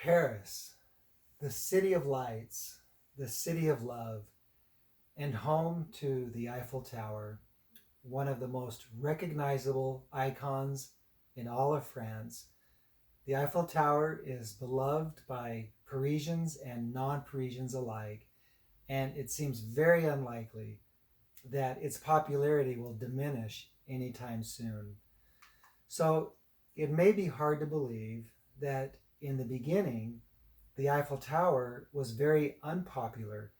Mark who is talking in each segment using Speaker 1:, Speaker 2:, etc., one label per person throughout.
Speaker 1: Paris, the city of lights, the city of love, and home to the Eiffel Tower, one of the most recognizable icons in all of France. The Eiffel Tower is beloved by Parisians and non-Parisians alike, and it seems very unlikely that its popularity will diminish anytime soon. So it may be hard to believe that in the beginning, the Eiffel Tower was very unpopular,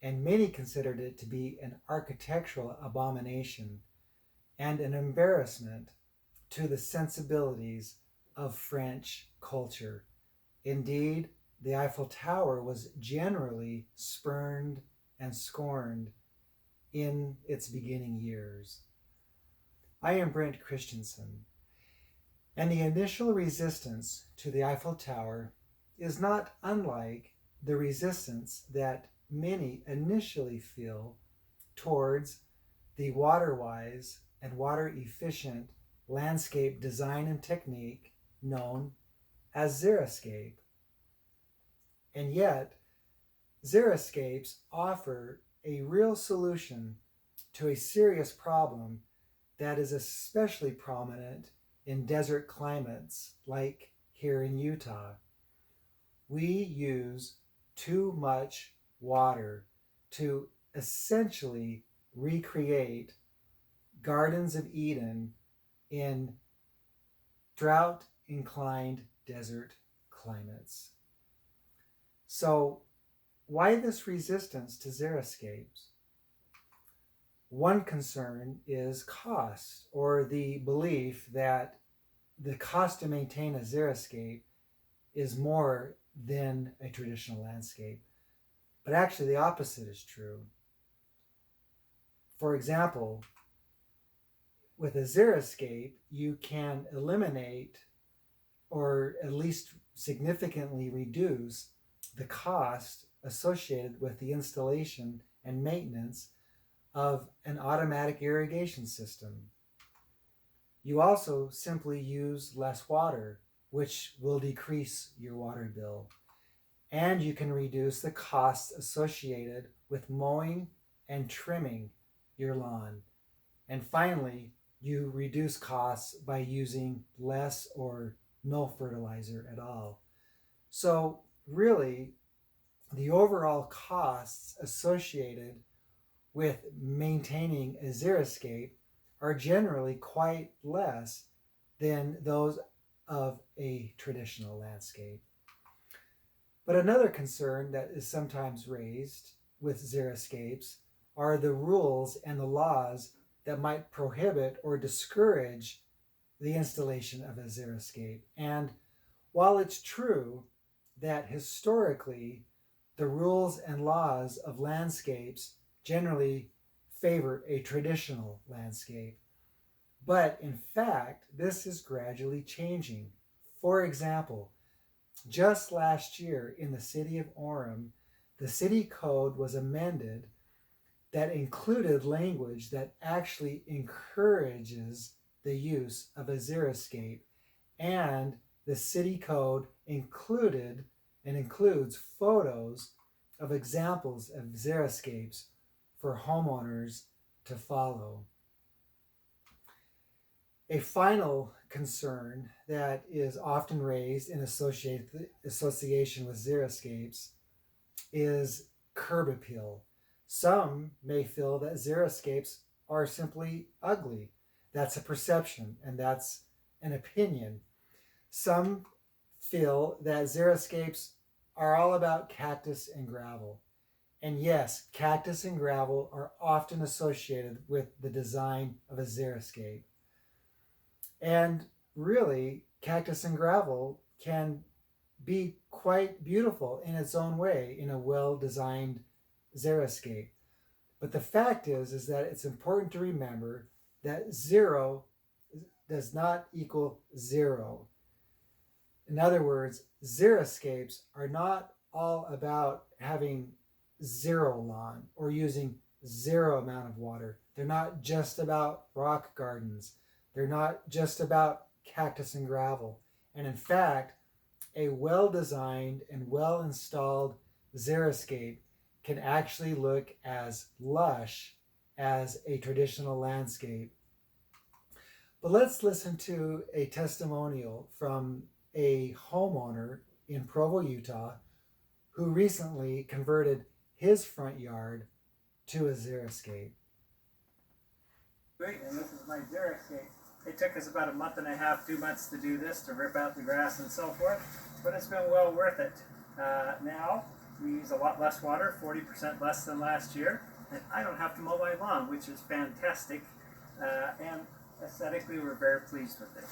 Speaker 1: and many considered it to be an architectural abomination and an embarrassment to the sensibilities of French culture. Indeed, the Eiffel Tower was generally spurned and scorned in its beginning years. I am Brent Christensen, and the initial resistance to the Eiffel Tower is not unlike the resistance that many initially feel towards the water-wise and water-efficient landscape design and technique known as xeriscape. And yet, xeriscapes offer a real solution to a serious problem that is especially prominent in desert climates like here in Utah. We use too much water to essentially recreate Gardens of Eden in drought-inclined desert climates. So, why this resistance to xeriscapes? One concern is cost, or the belief that the cost to maintain a xeriscape is more than a traditional landscape. But actually the opposite is true. For example, with a xeriscape, you can eliminate or at least significantly reduce the cost associated with the installation and maintenance of an automatic irrigation system. You also simply use less water, which will decrease your water bill. And you can reduce the costs associated with mowing and trimming your lawn. And finally, you reduce costs by using less or no fertilizer at all. So really, the overall costs associated with maintaining a xeriscape are generally quite less than those of a traditional landscape. But another concern that is sometimes raised with xeriscapes are the rules and the laws that might prohibit or discourage the installation of a xeriscape. And while it's true that historically the rules and laws of landscapes generally favor a traditional landscape, but in fact, this is gradually changing. For example, just last year in the city of Orem, the city code was amended that included language that actually encourages the use of a xeriscape, and the city code included and includes photos of examples of xeriscapes for homeowners to follow. A final concern that is often raised in association with xeriscapes is curb appeal. Some may feel that xeriscapes are simply ugly. That's a perception, and that's an opinion. Some feel that xeriscapes are all about cactus and gravel. And yes, cactus and gravel are often associated with the design of a xeriscape. And really, cactus and gravel can be quite beautiful in its own way in a well-designed xeriscape. But the fact is that it's important to remember that zero does not equal zero. In other words, xeriscapes are not all about having zero lawn or using zero amount of water. They're not just about rock gardens. They're not just about cactus and gravel. And in fact, a well-designed and well-installed xeriscape can actually look as lush as a traditional landscape. But let's listen to a testimonial from a homeowner in Provo, Utah, who recently converted his front yard to a xeriscape.
Speaker 2: Great, and this is my xeriscape. It took us about a month and a half, 2 months to do this, to rip out the grass and so forth, but it's been well worth it. Now, we use a lot less water, 40% less than last year, and I don't have to mow my lawn, which is fantastic, and aesthetically we're very pleased with it.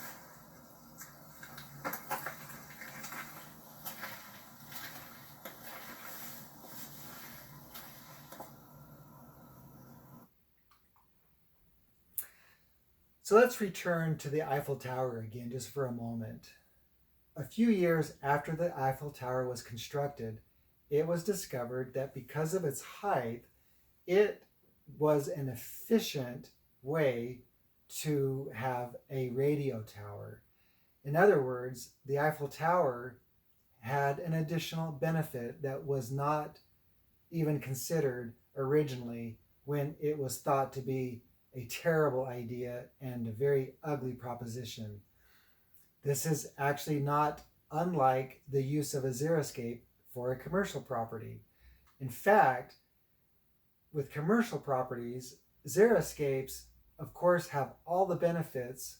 Speaker 1: So let's return to the Eiffel Tower again just for a moment. A few years after the Eiffel Tower was constructed, it was discovered that because of its height, it was an efficient way to have a radio tower. In other words, the Eiffel Tower had an additional benefit that was not even considered originally when it was thought to be a terrible idea and a very ugly proposition. This is actually not unlike the use of a xeriscape for a commercial property. In fact, with commercial properties, xeriscapes, of course, have all the benefits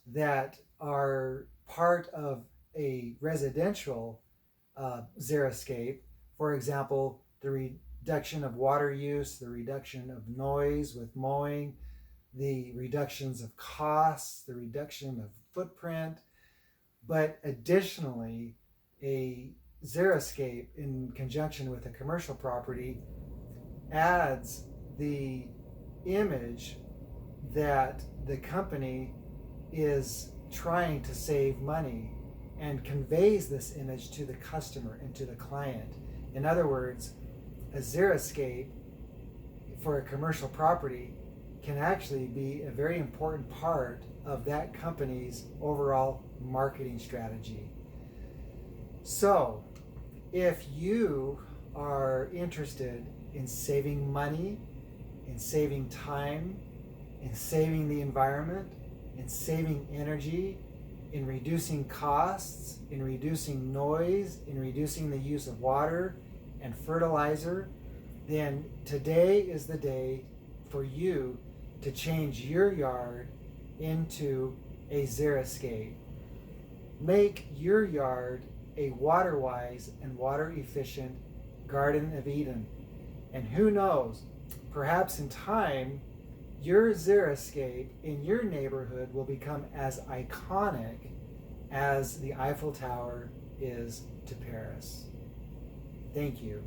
Speaker 1: that are part of a residential xeriscape. For example, the reduction of water use, the reduction of noise with mowing, the reductions of costs, the reduction of footprint. But additionally, a xeriscape in conjunction with a commercial property adds the image that the company is trying to save money and conveys this image to the customer and to the client. In other words, a xeriscape for a commercial property can actually be a very important part of that company's overall marketing strategy. So, if you are interested in saving money, in saving time, in saving the environment, in saving energy, in reducing costs, in reducing noise, in reducing the use of water and fertilizer, then today is the day for you to change your yard into a xeriscape. Make your yard a water-wise and water-efficient Garden of Eden. And who knows, perhaps in time, your xeriscape in your neighborhood will become as iconic as the Eiffel Tower is to Paris. Thank you.